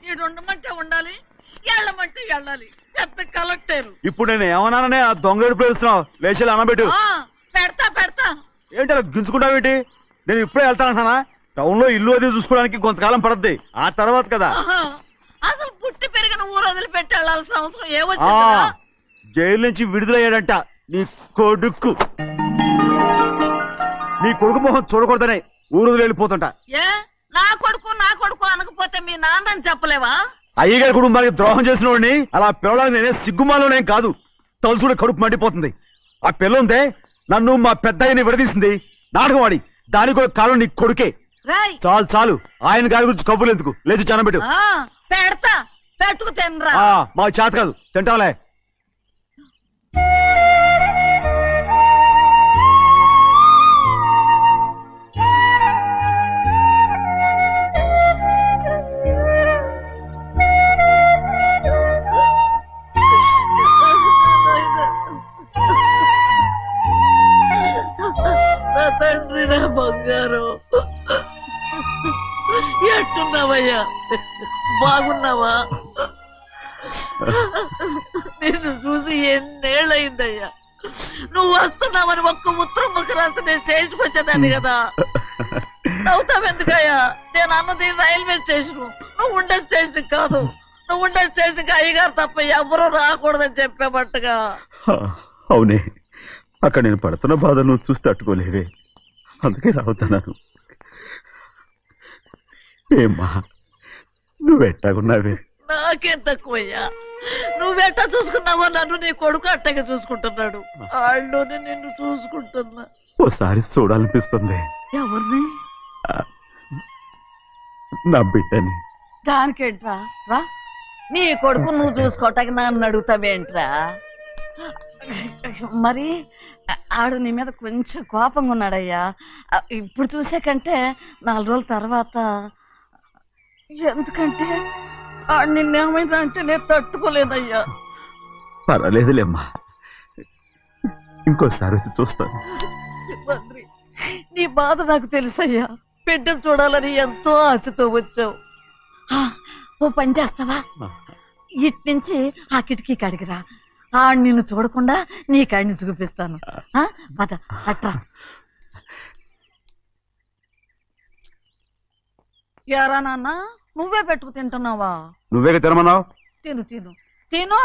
ఈడు ఉండమంటే ఉండాలి, వెళ్ళమంటే వెళ్ళాలి. పెద్ద కలెక్టర్. ఇప్పుడు నేను ఏమన్నాననే ఆ దొంగ ఎడుపు వేస్తున్నావు? లేచి అన్నబెట్టు. పెడతా పెడతా. ఏంటి అలా గించుకుంటావేంటి? నేను ఇప్పుడే వెళ్తానంటానా? టౌన్ లో ఇల్లు అది చూసుకోవడానికి కొంతకాలం పడద్ది, ఆ తర్వాత కదా. అసలు పుట్టి పెరిగిన ఊరు వదిలిపెట్టి వెళ్ళాల్సిన అవసరం ఏమొచ్చిందా? జైలు నుంచి విడుదలయ్యాడంట నీ కొడుకు. నీ కొడుకు మొహం చూడకూడదనే ఊరు వదిలి వెళ్ళిపోతుంటా. ఏ నా కొడుకు అనకపోతే మీ నాన్నని చెప్పలేవా? అయ్యగారి కుటుంబానికి ద్రోహం చేసిన వాడిని అలా పిల్లడానికి నేనే సిగ్గుమాలోనేం కాదు. తలుచుకుంటే కడుపు మండిపోతుంది. ఆ పిల్లందే నన్ను మా పెద్దయ్యని విడదీసింది. నాటకం ఆడి దానికి కూడా కాలం నీ కొడుకే. చాలు చాలు, ఆయన గారి గురించి కబుర్లు ఎందుకు? లేచి చనబెట్టు. పెడతా, పెట్టుకు తినరా. మా చేత కాదు, తింటాంలే. నా తండ్రి, నా బంగారం, ఎట్టున్నావయ్యా? బాగున్నావా? నిన్ను చూసి ఎన్నేళ్ళయిందయ్యా. నువ్వు వస్తున్నావని ఒక్క ఉత్తరం ముక్క రాస్తే నేను స్టేషన్కి వచ్చేదాన్ని కదా. నవ్వుతావెందుకయ్యా? నేను అన్నది రైల్వే స్టేషన్, నువ్వు ఉండే స్టేషన్ కాదు. నువ్వు ఉండే స్టేషన్కి అయ్యగారు తప్ప ఎవరూ రాకూడదని చెప్పేమట్టుగా. అవునే, అక్కడ నేను పడుతున్న బాధ నువ్వు చూసి తట్టుకోలేవే, అందుకే రావుతున్నాను. ఏమ్మా నువ్వెట్టాగున్నావే? నాకేం తక్కువయ్యా. నువ్వెట్టా చూసుకున్నావా? నన్ను నీ కొడుకు అట్టగా చూసుకుంటున్నాడు. ఆళ్ళలోనే నిన్ను చూసుకుంటున్నా. ఓసారి చూడాలనిపిస్తుంది. ఎవరిని? నా బిడ్డని. దానికేంట్రా? రా, నీ కొడుకు నువ్వు చూసుకోవటానికి నన్ను అడుగుతావేంట్రా? మరి ఆడు నీ మీద కొంచెం కోపంగా ఉన్నాడయ్యా. ఇప్పుడు చూసే కంటే 4 రోజుల తర్వాత. ఎందుకంటే ఆడు నిన్నేమైనా అంటే నేను తట్టుకోలేనయ్యా. పర్వాలేదులేమ్మా, ఇంకోసారి వచ్చి చూస్తాను. సింహాద్రి, నీ బాధ నాకు తెలుసయ్యా. బిడ్డను చూడాలని ఎంతో ఆశతో వచ్చావు. ఓ పని చేస్తావా? ఇటు నుంచి ఆ కిటికీ కడిగిరా. ఆడు నిన్ను చూడకుండా నీ కాడిని చూపిస్తాను. పద అట్రా. యారా నాన్న, నువ్వే పెట్టుకు తింటున్నావా? నువ్వే తినమన్నావు. తిను తిను తిను.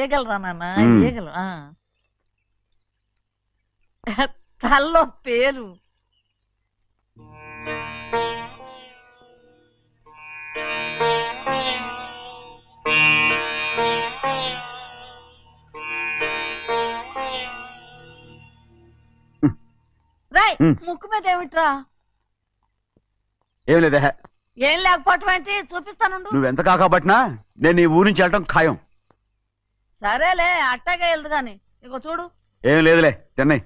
ఏగలరా నాన్న, ఏగలు. తల్లో పేరు. రాయ్, ముక్కు మీద ఏమిట్రా? ఏం లేదే. ఏం లేకపోవటం ఏంటి? చూపిస్తాను. నువ్వెంత కాకపట్టినా నేను ఈ ఊరి నుంచి వెళ్ళటం ఖాయం. సరేలే, అట్టాగే వెళ్దు గాని. ఇగో చూడు. ఏం లేదులే, చెన్నై.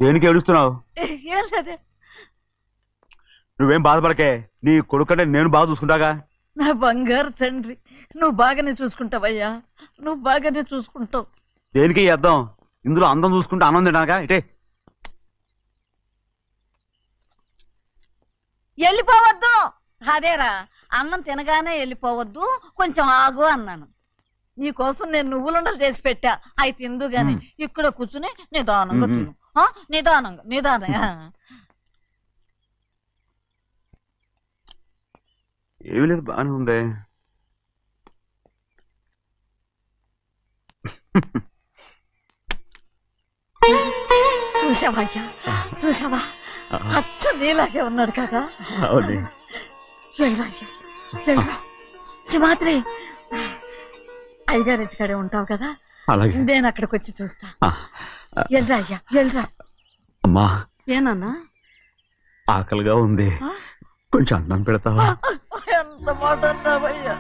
దేనికి ఏడుస్తున్నావు? ఏం లేదే. నువ్వేం బాధపడకే, నీ కొడుకంటే నేను బాగా చూసుకుంటాగా. నా బంగారు తండ్రి, నువ్వు బాగానే చూసుకుంటావయ్యా. నువ్వు బాగానే చూసుకుంటావు. దేనికి అర్థం? ఇందులో అందం చూసుకుంటే ఆనందం తింటానుగా. ఇటే వెళ్ళిపోవద్దు. అదేరా, అన్నం తినగానే వెళ్ళిపోవద్దు, కొంచెం ఆగు అన్నాను. నీకోసం నేను నువ్వులుండలు చేసి పెట్టా, అవి తిందు గాని. ఇక్కడ కూర్చుని నిదానంగా తిను. నిదానంగా నిదానంగా. ఏమి లేదు, బాగానే ఉంది. చూసావా అయ్యా, చూసావా? అచ్చ నీలాగే ఉన్నాడు కదా. సింహాద్రి, అయ్యగారి ఇంటికాడే ఉంటావు కదా, నేను అక్కడికి వచ్చి చూస్తా. వెళ్ళరా అయ్యా, వెళ్ళరా. అమ్మా, ఏనన్నా? ఆకలిగా ఉంది, కొంచెం అన్నం పెడతావా? ఎంత మాట అన్నావయ్యా.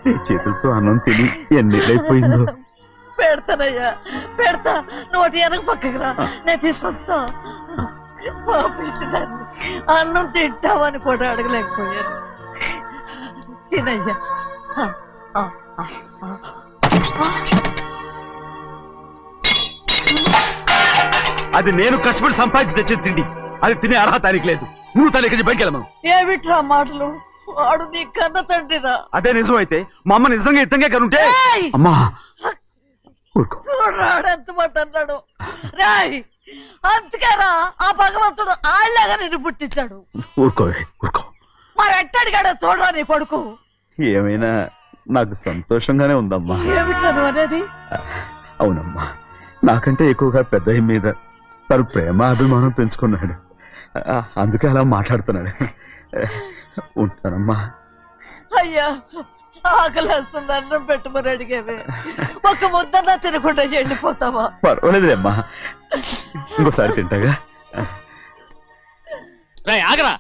నీ చేతులతో అన్నం తిని ఎన్నిళ్ళైపోయిందో. పెడతానయ్యా, పెడతా. నోటి వెనక పక్కకు రా, నేను తీసుకొస్తా. పాపించదాన్ని అన్నం తింటామని కూడా అడగలేకపోయాను. తినయ్యా. అది నేను కష్టపడి సంపాదించి తెచ్చేది తిండి. అది తినే అర్హత ఆయనకి లేదు. నువ్వు తన ఇక్కడి బయటికి వెళ్ళమను. ఏమిట్రా మాటలు? వాడు నీ కన్న తండ్రిరా. అదే నిజం అయితే మా అమ్మ నిజంగా ఇద్దంగా కనుంటే అమ్మా చూడరాడు ఎంత మాట అన్నాడు. రాయ్ అందుకేరా ఆ భగవంతుడు ఆళ్ళగా నిన్ను పుట్టించాడు. ఊరుకోవే ఊరుకో. మరి ఎట్టడిగాడో చూడరా నీ కొడుకు. ఏమైనా నాకు సంతోషంగానే ఉందమ్మా. ఏమిటాను అనేది? అవునమ్మా, నాకంటే ఎక్కువగా పెద్దయ్య మీద తను ప్రేమ అభిమానం పెంచుకున్నాడు. అందుకే అలా మాట్లాడుతున్నాడు. ఉంటానమ్మా. అయ్యా ఆకలేస్తుంది, అన్నం పెట్టమని అడిగేవే. ఒక ముద్దన్నా తినకుండా వెళ్ళిపోతావా? పర్వాలేదులేమ్మా, ఇంకోసారి తింటాగా. ఆగరా.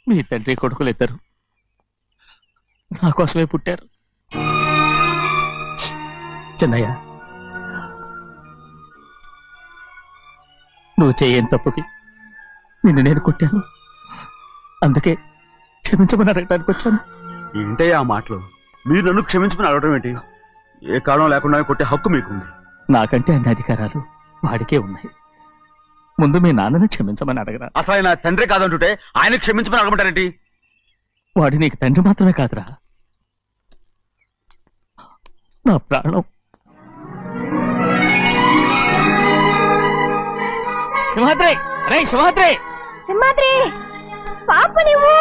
మీ తండ్రి కొడుకులు ఇద్దరు నా కోసమే పుట్టారు. చిన్నయ్య, నువ్వు చేయని తప్పుకి నిన్ను నేను కొట్టాను. అందుకే క్షమించమని అడగడానికి వచ్చాను. ఏంటయ్యా ఆ మాటలు? మీరు నన్ను క్షమించమని అడగడం ఏంటి? ఏ కారణం లేకుండా కొట్టే హక్కు మీకుంది. నాకంటే అన్ని అధికారాలు వాడికే ఉన్నాయి. ముందు మీ నాన్నని క్షమించమని అడగరా. అసలు ఆయన తండ్రి కాదంటుంటే ఆయన క్షమించమని అడగమంటారేంటి? వాడి నీకు తండ్రి మాత్రమే కాదురా, నా ప్రాణం. సింహాద్రి, రే సింహాద్రి, సింహాద్రి పాప నువ్వు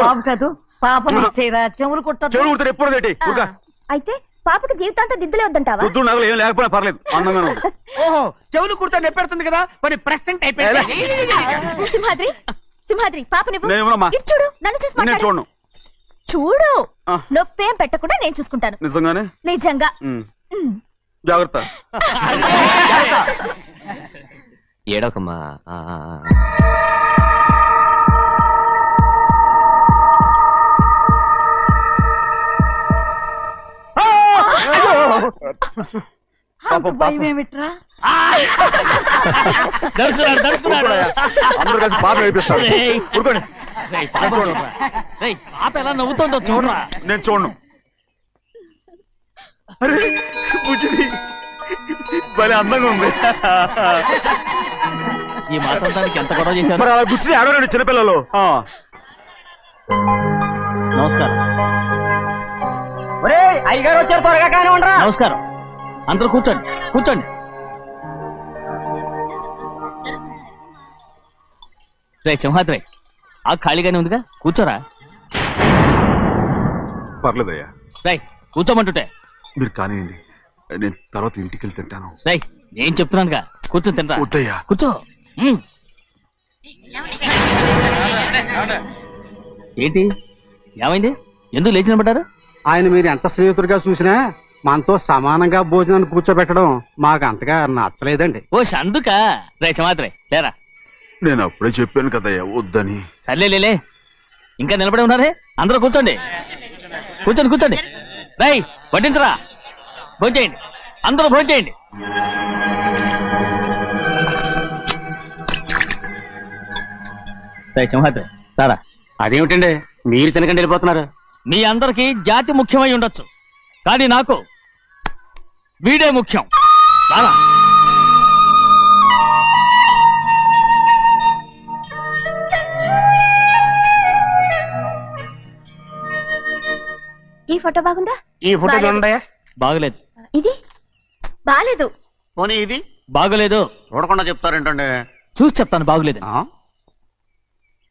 బాబు కాదు, పాపని ఇచ్చేరా. చెవులు కుట్టారు. చెవులు కుడతారు ఎప్పుడు ఏంటి? అయితే పాపకి జీవితాంతం దిద్దులే వద్దంటావా? వద్దు, నగలు ఏం లేకపోయినా పర్లేదు, అందంగా ఉంది. ఓహో, చెవులు కుర్తా నెప్పెడుతుంది కదా, మరి ప్రెసెంట్ అయిపోయింది. సింహాద్రి, సింహాద్రి పాప నువ్వు నేనేమోనమ్మా? ఇటు చూడు, నన్ను చూసి నేను మాట్లాడు. చూడను. చూడు, నొప్పేం పెట్టకుండా నేను చూసుకుంటాను. నిజంగానే? నిజంగా. జాగ్రత్త. ఏడోకమ్మా. భయం ఏమిట్రా? దడుచుకున్నాడు దడుచుకున్నాడు. అందరూ కలిసి పాప వేపిస్తారు. ఊరుకోండి. పాప ఎలా నవ్వుతుందో చూడరా. నేను చూడను. అరే బుజ్జిది భలే అందంగా ఉంది. ఈ మాట్లాడడానికి ఎంత గొడవ చేశారు. మరి అలా బుజ్జిది ఆడరండి చిన్నపిల్లలు. నమస్కారం. అయ్యగారు వచ్చారు, త్వరగా కానీ ఉండరా. నమస్కారం. అందరూ కూర్చోండి కూర్చోండి. రే సింహాద్రి, ఆ ఖాళీగానే ఉందిగా, కూర్చోరా. పర్లేదయ్యా. రై కూర్చోమంటుంటే. మీరు కానివ్వండి, నేను తర్వాత ఇంటికి వెళ్ళి తింటాను. రై నేను చెప్తున్నానుగా, కూర్చొని తింటా. వద్దయ్యా. కూర్చో. ఏంటి ఏమైంది? ఎందుకు లేచి నిలబడ్డారు? ఆయన మీరు ఎంత స్నేహితుడిగా చూసినా మనతో సమానంగా భోజనాన్ని కూర్చోబెట్టడం మాకు అంతగా నచ్చలేదండి. ఓ అందుకా. రే సింహాద్రి లేరా. నేను అప్పుడే చెప్పాను కదయ్యా వద్దని. సర్లేలే, ఇంకా నిలబడి ఉన్నారే. అందరూ కూర్చోండి కూర్చోండి కూర్చోండి. రై వడ్డించరా, భోంచేయండి, అందరూ భోంచేయండి. రై సింహాద్రి సారా. అదేమిటండి మీరు తినకండి వెళ్ళిపోతున్నారు? మీ అందరికీ జాతి ముఖ్యమై ఉండొచ్చు, కానీ నాకు వీడే ముఖ్యం. రారా. ఈ ఫోటో బాగుందా? ఈ ఫోటో చూడండి. బాగలేదు. ఇది బాలేదు. పోనీ ఇది బాగలేదు. చూడకుండా చెప్తారేంటండి? చూసి చెప్తాను బాగలేదు.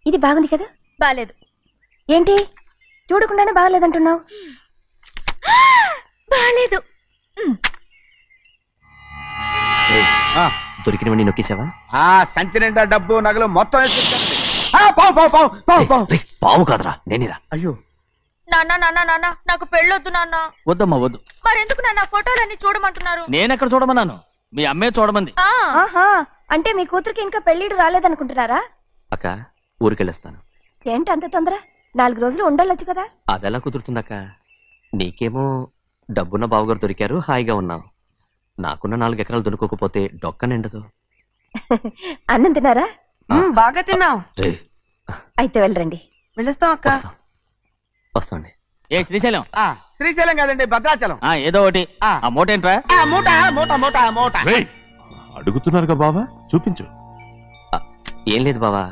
ఇది బాగుంది కదా? బాలేదు. ఏంటి చూడకుండానే బాగలేదంటున్నావు? బాలేదు. దొరికినవన్నీ నొక్కేసావా? సంచి నిండా డబ్బు నగలు మొత్తం పావు కాదురా, నేనేరా. అయ్యో నాన్న నాన్న నాన్న, నాకు పెళ్ళొద్దు నాన్న. వద్దమ్మా వద్దు. మరెందుకు నాన్న ఫోటోలన్నీ చూడమంటున్నారు? నేనెక్కడ చూడమన్నాను? మీ అమ్మే చూడమంది. ఆహా, అంటే మీ కూతురికి ఇంకా పెళ్లిడు రాలేదనుకుంటున్నారా? అక్క ఊరికెళ్ళొస్తాను. ఏంటి అంత తొందర? 4 రోజులు ఉండొచ్చు కదా. అదెలా కుదురుతుందక్క? నీకేమో డబ్బున్న బావగారు దొరికారు, హాయిగా ఉన్నావు. నాకున్న 4 ఎకరాలు దొరకకపోతే డొక్క నిండదు. అన్నం తిన్నారా? బాగా తిన్నావు. రే, అయితే వెళ్ళరండి. వెళ్ళొస్తాం అక్క. వస్తాండి. ఏ శ్రీశైలం, శ్రీశైలం కాదండి, భద్రాచలం. ఏదో ఒకటి. ఆ మూట ఏంట్రా? మూట మూట మూట మూట. అడుగుతున్నారుగా బావా, చూపించు. ఏం లేదు బావా,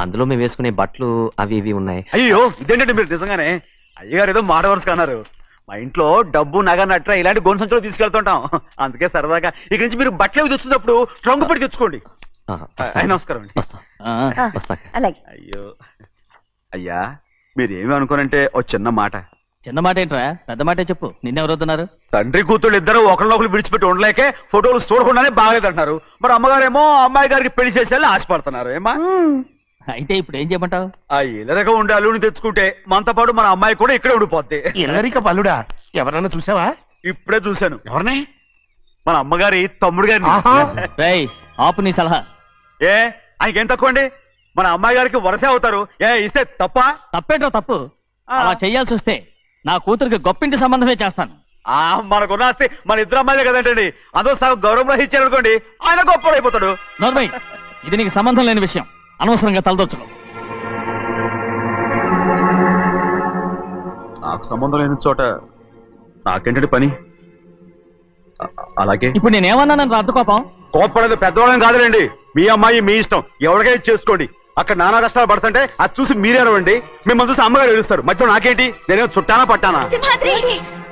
అందులో మేము వేసుకునే బట్టలు అవి ఇవి ఉన్నాయి. అయ్యో ఇదేంటండి మీరు నిజంగానే అయ్యగారు ఏదో మాట వరుస అన్నారు. మా ఇంట్లో డబ్బు నగ నట్ర ఇలాంటి గోను సంచులు తీసుకెళ్తుంటాం. అందుకే సరదాగా ఇక్కడి నుంచి మీరు బట్టలు అవి తెచ్చుకున్నప్పుడు ట్రంక్ పెట్టి తెచ్చుకోండి. నమస్కారం అండి. వస్తాక. అలాగే. అయ్యో అయ్యా, మీరేమి అనుకోనంటే ఓ చిన్న మాట. చిన్న మాట ఏంట్రా, పెద్ద మాటే చెప్పు. నిన్నెవరు వద్దున్నారు? తండ్రి కూతుళ్ళు ఇద్దరు ఒకరినొకరు విడిచిపెట్టి ఉండలేకే ఫోటోలు చూడకుండానే బాగలేదంటున్నారు. మరి అమ్మగారేమో అమ్మాయి గారికి పెళ్లి చేసేయాలని ఆశపడుతున్నారు. ఏమా అయితే ఇప్పుడు ఏం చేయమంటావు? ఆ ఇల్లరగా ఉండే అల్లుని తెచ్చుకుంటే మనతో పాటు మన అమ్మాయి కూడా ఇక్కడే ఉండిపోద్ది. ఇల్లరిక పల్లుడా? ఎవరన్నా చూసావా? ఇప్పుడే చూశాను. ఎవరిని? మన అమ్మగారి తమ్ముడు గారిని. రేయ్, ఆపు నీ సలహా. ఏ ఆయనకేం తక్కువ అండి? మన అమ్మాయి గారికి వరసే అవుతారు. ఏ ఇస్తే తప్ప? తప్పేంట్రా తప్పు. అలా చెయ్యాల్సి వస్తే నా కూతురికి గొప్పింటి సంబంధమే చేస్తాను. మనకున్న ఆస్తి మన ఇద్దరు అమ్మాయిలే కదంటండి. అందరూ సగం గౌరవం ఇచ్చారు అనుకోండి, ఆయన గొప్ప అయిపోతాడు. నోర్మై, ఇది నీకు సంబంధం లేని విషయం. అనవసరంగా తలదొచ్చుకో. నాకు సంబంధం లేని చోట నాకేంటండి పని? అలాగే ఇప్పుడు నేనేమన్నానని రద్దు కోపం? కోప్పడేది పెద్దవాళ్ళని కాదులేండి. మీ అమ్మాయి మీ ఇష్టం, ఎవరికైనా చేసుకోండి. అక్కడ నానా కష్టాలు పడుతుంటే అది చూసి మీరేరవండి. మిమ్మల్ని చూసి అమ్మగారు ఏడుస్తారు. మధ్యలో నాకేంటి? నేనేమో చుట్టానా పట్టానా? సింహాద్రి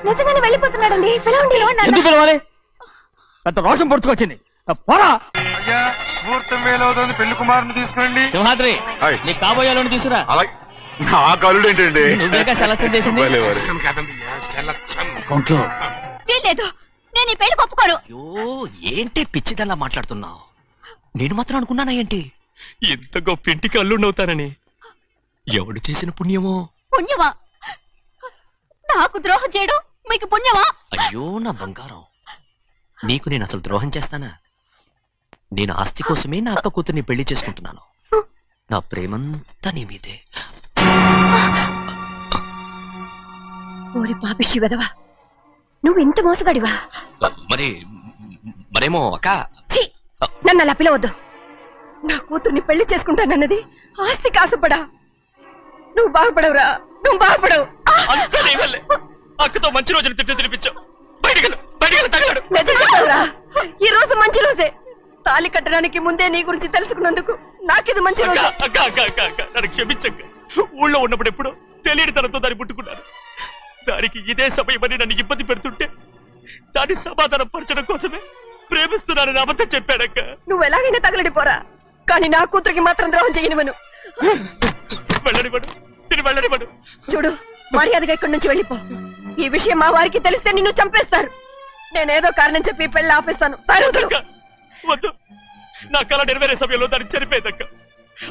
నిజంగానే వెళ్ళిపోతున్నాడండి. పిలవండి. ఎందుకు పిలవాలి? పెద్ద రోషం పొడుచుకొచ్చింది. పోరా. ముహూర్తం వేలవుతుంది, పెళ్లి కుమారుని తీసుకురండి. సింహాద్రి, నీ కాబోయేలోని తీసుకురా. నా కలుడు ఏంటండి? నువ్వేగా సెలక్షన్ చేసింది. అకౌంట్లో వీల్లేదు, నేను ఈ పెళ్లి ఒప్పుకోను. అయ్యో, ఏంటి పిచ్చిదల్లా మాట్లాడుతున్నావు? నేను మాత్రం అనుకున్నానా ఏంటి ఇంత గొప్ప ఇంటికి అల్లుండవుతానని? ఎవడు చేసిన పుణ్యమో? పుణ్యమా? నాకు ద్రోహం చేయడం మీకు పుణ్యమా? అయ్యో నా బంగారం, నీకు నేను అసలు ద్రోహం చేస్తానా? నేను ఆస్తి కోసమే నా అక్క కూతుర్ని పెళ్లి చేసుకుంటున్నాను. నా ప్రేమంతా నీ మీదే. ఓరి పాపిష్టి వెదవా, నువ్వు ఇంత మోసగాడివా? మరేమో అక్క. ఛీ, నన్ను అలా పిలవద్దు. నా కూతుర్ని పెళ్లి చేసుకుంటానన్నది ఆస్తి కాసపడా. నువ్వు బాగుపడవురా, నువ్వు బాగుపడవు. అక్కతో మంచి రోజులు తిట్టు తినిపించావు. ఈ రోజు మంచి రోజే. తాళి కట్టడానికి ముందే నీ గురించి తెలుసుకున్నందుకు నాకిది మంచి రోజు. నన్ను క్షమించక్క. ఊళ్ళో ఉన్నప్పుడు ఎప్పుడు తెలియని తనతో దాన్ని పుట్టుకున్నాను. దానికి ఇదే సమయమని నన్ను ఇబ్బంది పెడుతుంటే దాన్ని సమాధానం పరచడం కోసమే ప్రేమిస్తున్నానని అబద్ధం చెప్పాడక్క. నువ్వు ఎలాగైనా తగలడిపోరా, కానీ నా కూతురికి మాత్రం ద్రోహం చేయనివను. వెళ్ళనివ్వడు, నేను వెళ్ళనివ్వడు. చూడు, మర్యాదగా ఇక్కడి నుంచి వెళ్ళిపో. ఈ విషయం మా వారికి తెలిస్తే నిన్ను చంపేస్తారు. నేనేదో కారణం చెప్పి పెళ్లి ఆపేస్తాను. వద్దు, నా కళ నెరవేరే సమయంలో దాన్ని చనిపోయేదక్క.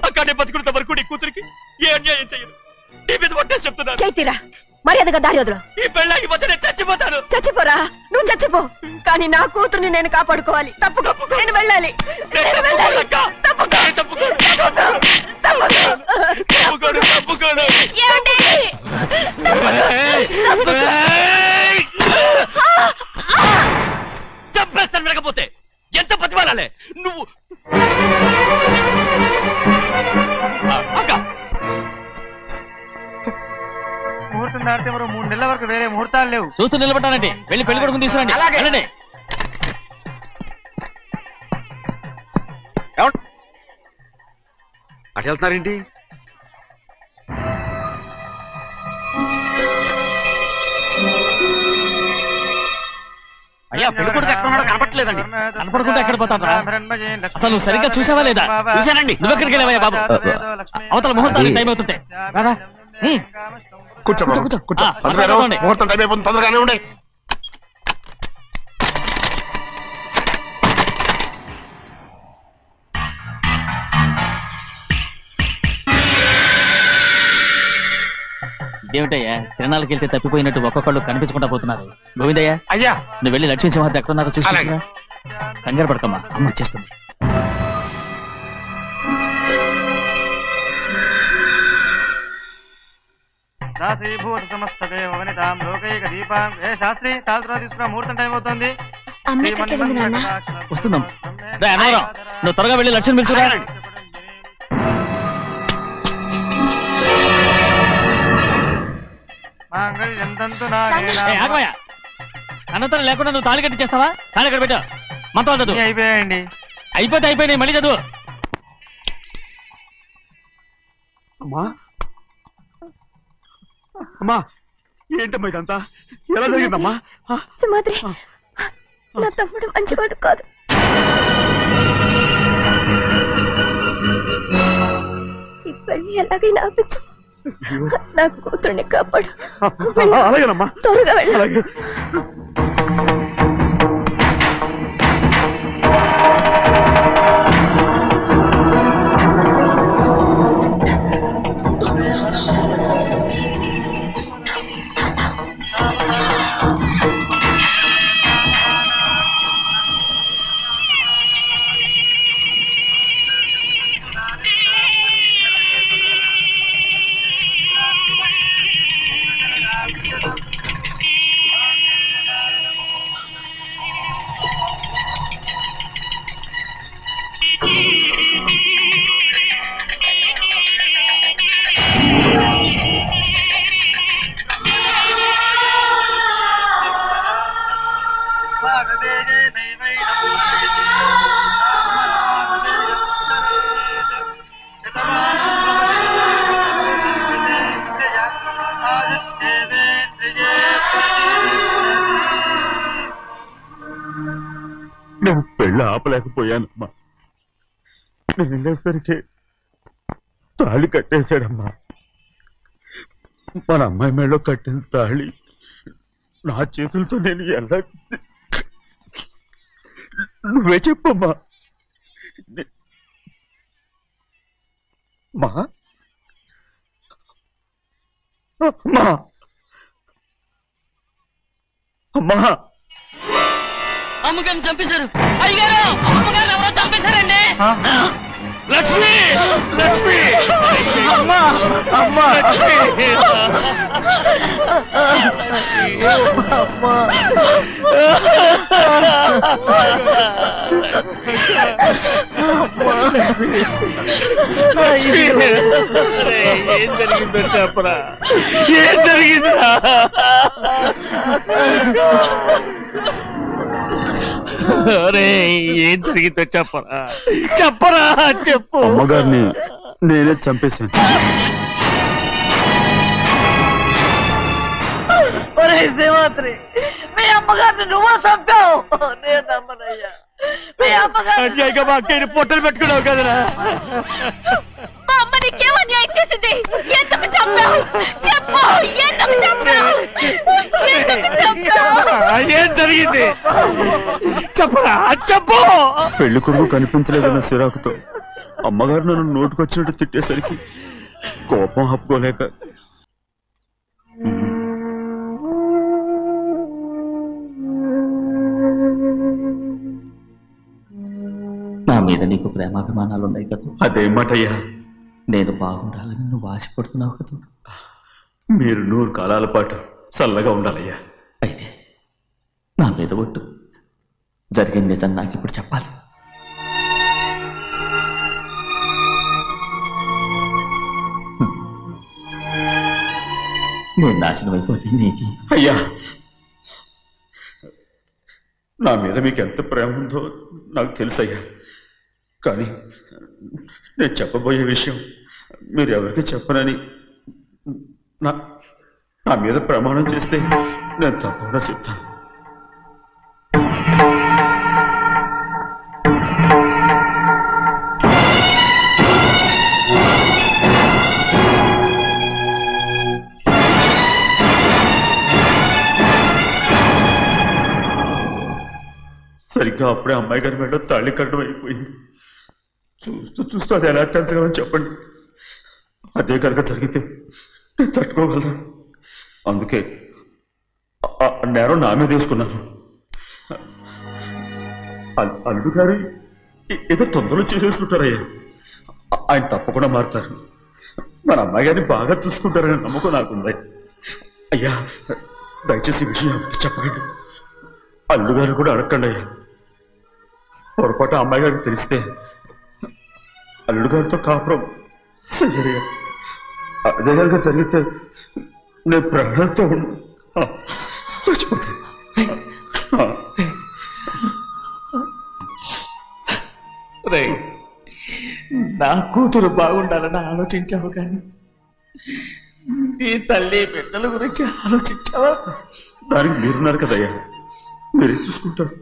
అక్కడే బతుకున్నంత వరకు నీ కూతురికి ఏ అన్యాయం చేయను. నీ మీద ఒట్టేసి చెప్తున్నాను. చైతీరా, మర్యాదగా దారి వదలు. ఈ పెళ్ళాకి పోతే నేను చచ్చిపోతాను. చచ్చిపోరా, నువ్వు చచ్చిపో, కానీ నా కూతుర్ని నేను కాపాడుకోవాలి. తప్పుకో, నేను వెళ్ళాలి. చంపేస్తాను. వినకపోతే ఎంత బతిమాలాలే నువ్వు? ముహూర్తం దాటితే మరో 3 నెలల వరకు వేరే ముహూర్తాలు లేవు. చూస్తూ నిలబడ్డానండి. వెళ్ళి పెళ్లి కొడుకుని తీసుకురండి. వెళ్ళండి. అటు వెళ్తున్నారేంటి? అయ్యా, పెళ్లి కొడుకు ఎక్కడ ఉన్నాడో కనపట్లేదండి. కనపడకుండా ఎక్కడ పోతాడ్రా? అసలు నువ్వు సరిగ్గా చూసావా లేదా? చూశానండి. నువ్వెక్కడికి వెళ్ళావయ్యా బాబు? అవతల ముహూర్తానికి టైం అవుతుంటే రారా. కూర్చో కూర్చో. కూర్చో. తొందరగా ముహూర్తం టైం అయిపోతుంది, తొందరగానే ఉండే. ఇదేమిటయ్యా, తిరణాలకు వెళ్తే తప్పిపోయినట్టు ఒక్కొక్కళ్ళు కనిపించకుండా పోతున్నారు. గోవిందయ్య, అయ్యా నువ్వు వెళ్ళి లక్ష్మీ సింహాద్రి ఎక్కడున్నారో చూసుకుంటున్నా. కంగారు పడకమ్మా, అమ్మ వచ్చేస్తుంది. దాసీభూత సమస్త దేవనితాం లోకైక దీపాం. ఏ శాస్త్రి తాళ తర్వాత తీసుకురా, ముహూర్తం టైం అవుతుంది. వస్తున్నాం. నువ్వు త్వరగా వెళ్ళి లక్ష్యం పిలుచురా. అనంతరం లేకుండా నువ్వు తాళి కట్టి చేస్తావా? తాళి కట్టి పెట్టా. మంత్రాలు చదువు. అయిపోయాయండి. అయిపోయినాయి, మళ్ళీ చదువు. అమ్మా అమ్మా, ఏంటమ్మా ఇదంతా? ఎలా జరిగిందమ్మా? సుమాద్రి, నా తమ్ముడు మంచివాడు కాదు. ఈ పెళ్లి ఎలాగైనా ఆపించు. నా కూతుర్ని కాపాడు. అలాగేనమ్మా, త్వరగా వెళ్ళాలి. నేను పెళ్ళి ఆపలేకపోయానమ్మా. నేను వెళ్ళేసరికి తాళి కట్టేశాడమ్మా. మన అమ్మాయి మేడలో కట్టిన తాళి నా చేతులతో నేను ఎలా... నువ్వే చెప్పమ్మా. మా అమ్మా అమ్మా అమ్మగారిని చంపేశారు. అయ్యారు, అమ్మగారు ఎవరో చంపేశారండి. లక్ష్మి, లక్ష్మి, అమ్మా అమ్మా ఏం జరిగిందో చెప్పరా? ఏం జరిగిందిరా? ఏం జరిగిందో చెప్పరా, చెప్పరా, చెప్పు. అమ్మగారిని నేనే చంపేశాను. శ్రీమాత్రి, మీ అమ్మగారిని నువ్వు చంపావు. నేను నమ్మనయ్యా. మీ అమ్మగారు మా అక్కని పొట్టలు పెట్టుకున్నావు కదరా. మా అమ్మ నీకేం అన్యాయం చేసింది? ఎందుకు చంపావు? చెప్పు, ఎందుకు చంపావు? ఎందుకు చంపావు? ఏం జరిగింది చెప్పరా, చెప్పు. పెళ్లి కొడుకు కనిపించలేదన్న సిరాకుతో అమ్మగారు నన్ను నోటుకొచ్చినట్టు తిట్టేసరికి కోపం హప్పుకోలేక నా మీద నీకు ప్రేమాభిమానాలున్నాయి కదా. అదేమాటయ్యా? నేను బాగుండాలని నువ్వు ఆశపడుతున్నావు కదా. మీరు 100 కాలాల పాటు చల్లగా ఉండాలయ్యా. అయితే నా మీద ఒట్టు. జరిగిన నిజం నాకు ఇప్పుడు చెప్పాలి. నేను నాశనం అయిపోతే నీకు. అయ్యా, నా మీద మీకు ఎంత ప్రేమ ఉందో నాకు తెలుసయ్యా. కానీ నేను చెప్పబోయే విషయం మీరు ఎవరికి చెప్పనని నా మీద ప్రమాణం చేస్తే నేను తప్పకుండా చెప్తాను. సరిగ్గా అప్పుడే అమ్మాయి గారి మెడలో తాళి కట్టడం అయిపోయింది. చూస్తూ చూస్తూ అది ఎలా తెంచగలని చెప్పండి. అదే కనుక జరిగితే నేను తట్టుకోగలరా? అందుకే నేరం నా మీద తీసుకున్నాను. అల్లుడు గారు ఏదో తొందరలో చేసేస్తుంటారయ్యా. ఆయన తప్పకుండా మారుతారు. మన అమ్మాయి గారిని బాగా చూసుకుంటారనే నమ్మకం నాకుంది. అయ్యా దయచేసి ఈ విషయం ఎవరికి చెప్పకండి. అల్లుడు గారు కూడా అడగండి అయ్యా. పొరపాటు అమ్మాయి గారికి తెలిస్తే అల్లుడు గారితో కాపురం సయ్యయ్యా. అదే కనుక జరిగితే నేను ప్రాణాలతో చచ్చిపోతాను. నా కూతురు బాగుండాలని ఆలోచించావు కానీ నీ తల్లి బిడ్డల గురించి ఆలోచించావా? దానికి మీరున్నారు కదయ్యా, మీరే చూసుకుంటారు.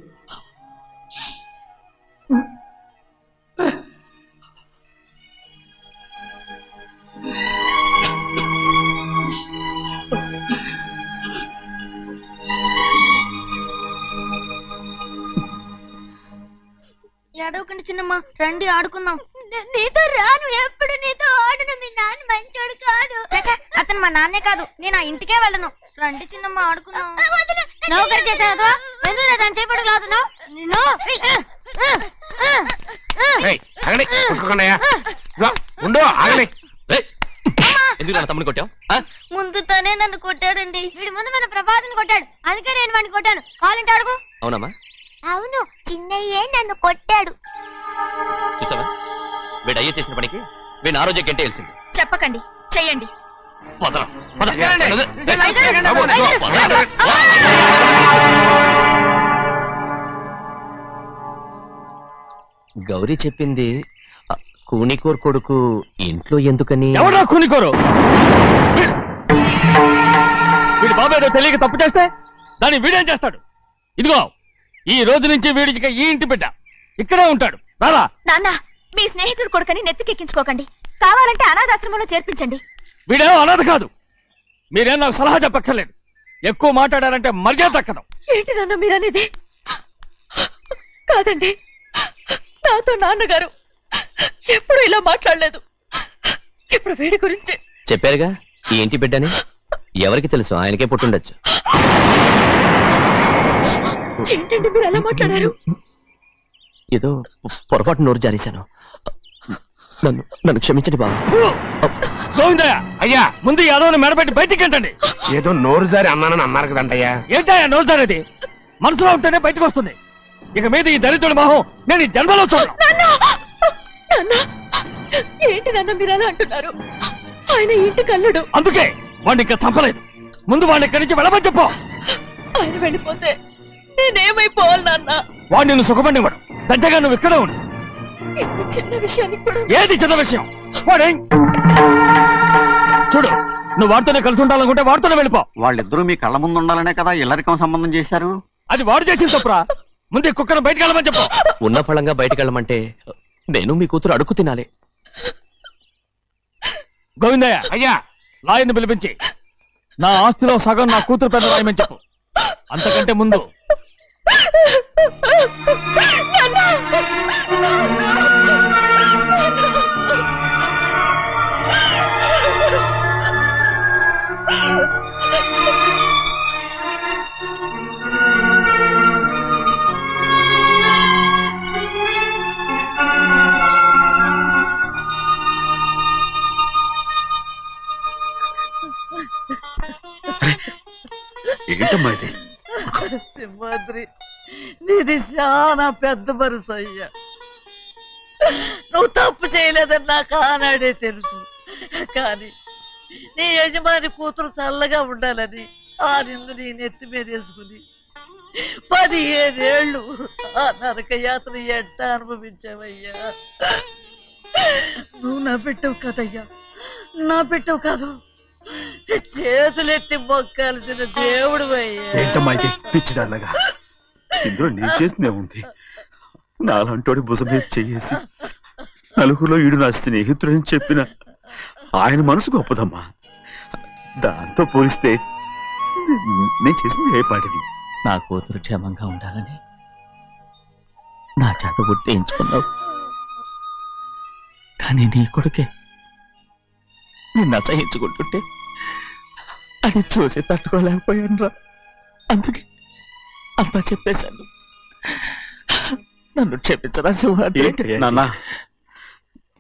ఏడవకండి చిన్నమ్మ, రండి ఆడుకుందాం. నీతో రాను, ఎప్పుడు నీతో ఆడను. మీ నాన్న మంచోడు కాదు. అతను మా నాన్నే కాదు, నేను ఆ ఇంటికే వెళ్ళను. రండి చిన్నమ్మ ఆడుకుందాం. నౌకరు చేసావు ఎందుకు దాని చేపడు కాదు. ఎందుకు తమ్ముని కొట్టావు? ముందుతోనే నన్ను కొట్టాడండి. వీడి ముందు మన ప్రభాతం కొట్టాడు, అందుకే నేను వాడిని కొట్టాను. కావాలంటే అడుగు. అవునమ్మా? అవును, చిన్నయ్యే నన్ను కొట్టాడు. చూసావా, వీడు అయ్యే చేసిన పనికి వీడిని ఆ రోజే గంటే తెలిసింది. చెప్పకండి, చెయ్యండి. గౌరీ చెప్పింది కూనికోర్ కొడుకు ఇంట్లో ఎందుకని. ఎవరా కూనికోరు? వీడి బాబేదో తెలియక తప్పు చేస్తే దాన్ని వీడేం చేస్తాడు? ఇదిగో ఈ రోజు నుంచి వీడికి ఈ ఇంటి బిడ్డ ఇక్కడే ఉంటాడు. రారా. నాన్న, మీ స్నేహితుడు కొడుకని నెత్తికెక్కించుకోకండి. కావాలంటే అనాథాశ్రమంలో చేర్పించండి. వీడేమో అనాథ కాదు. మీరేం నాకు సలహా చెప్పక్కర్లేదు. ఎక్కువ మాట్లాడారంటే మర్యాద దక్కదు. ఏంటి నాన్న మీరనేది? కాదండి, నాతో నాన్నగారు ఎప్పుడు ఇలా మాట్లాడలేదు. ఇప్పుడు వీడి గురించి చెప్పారుగా ఈ ఇంటి బిడ్డని. ఎవరికి తెలుసు, ఆయనకే పుట్టుండొచ్చు. ఏంటండి మీరు ఎలా మాట్లాడారు? ఏదో పొరపాటు నోరు జారేశాను. నన్ను క్షమించండి బాబు. గోవిందయ్య, అయ్యా ముందు యాదవ్ని మెడబెట్టి బయటికి ఏంటండి? ఏదో నోరు జారి అన్నానని అన్నారు కదంటయ్యా. ఏంటయ్యా నోరు జారేది? మనసులో ఉంటేనే బయటకు వస్తుంది. ఇక మీద ఈ దరిద్రుడి మొహం నేను ఈ జన్మలో చూడను. ఏంటి నాన్న మీరు ఎలా అంటున్నారు? ఆయన ఇంటి కల్లుడు. అందుకే వాడిని ఇంకా చంపలేదు. ముందు వాడిని ఇక్కడి నుంచి వెళ్ళమని చెప్పు. ఆయన వెళ్ళిపోతే నేనేమైపోవాలి నాన్న? వాడు నిన్ను సుఖపడివాడు. దచ్చగా నువ్వు ఇక్కడే ఉండు. ఇంత చిన్న విషయానికి కూడా. ఏది చిన్న విషయం? వాడే చూడు, నువ్వు వాడితోనే కలిసి ఉండాలనుకుంటే వాడితోనే వెళ్ళిపో. వాళ్ళిద్దరూ మీ కళ్ళ ముందు ఉండాలనే కదా ఇల్లరికం సంబంధం చేశారు. అది వాడు చేసిన తప్పురా. ముందు ఈ కుక్కను బయటకు వెళ్ళమని చెప్పు. ఉన్న ఫలంగా బయటకు వెళ్ళమంటే నేను మీ కూతురు అడుగు తినాలి. గోవిందయ్య, అయ్యా లాయర్ని పిలిపించి నా ఆస్తిలో సగం నా కూతురు పెద్ద రాయమని చెప్పు. అంతకంటే ముందు ఏంటమ్మా ఇది? సింహాద్రి, నీది చాలా పెద్ద మనసు అయ్యా. నువ్వు తప్పు చేయలేదని నాకు ఆనాడే తెలుసు. కానీ నీ యజమాని కూతురు చల్లగా ఉండాలని ఆ నిందు నీ నెత్తి మీద వేసుకుని 15 ఏళ్ళు ఆ నరక యాత్ర ఎట్ట అనుభవించావయ్యా. నువ్వు నా బిడ్డవు కదయ్యా, నా బిడ్డవు కాదు, చేతులెత్తి మొక్కాల్సిన దేవుడు అయ్యా. ఏంటమ్మా ఇది పిచ్చిదాన్నగా? ఇందులో నీ చేసినే ఉంది. నాలంటోడి భుజం మీద చెయ్యేసి నలుగురిలో ఈడు నా స్నేహితుడని చెప్పిన ఆయన మనసు గొప్పదమ్మా. దాంతో పోలిస్తే నేను చేసింది ఏ పాటిది? నా కూతురు క్షేమంగా ఉండాలని నా చేత గుర్తించుకున్నావు. కానీ నీ కొడుకే నిన్ను అసహించుకుంటుంటే అది చూసి తట్టుకోలేకపోయాను రా. అందుకే అంతా చెప్పేశాను. నన్ను క్షమించరా సింహాద్రి. నాన్న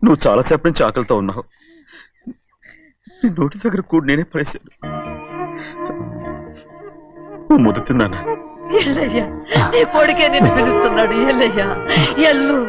నువ్వు చాలాసేపు నుంచి ఆకలితో ఉన్నావు. నీ నోటి దగ్గర కూడా నేనే పడేశాను. నువ్వు ముద్దు తిన్నానా? ఎల్లయ్యా, నీ కొడుకే నిన్ను పిలుస్తున్నాడు. ఎల్లయ్యా, ఎల్లు.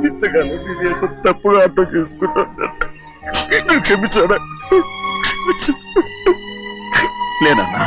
ఇంతకాలం నేనేదో తప్పుడు అర్థం చేసుకుంటాను. నువ్వు క్షమించాడా? లేనన్నా.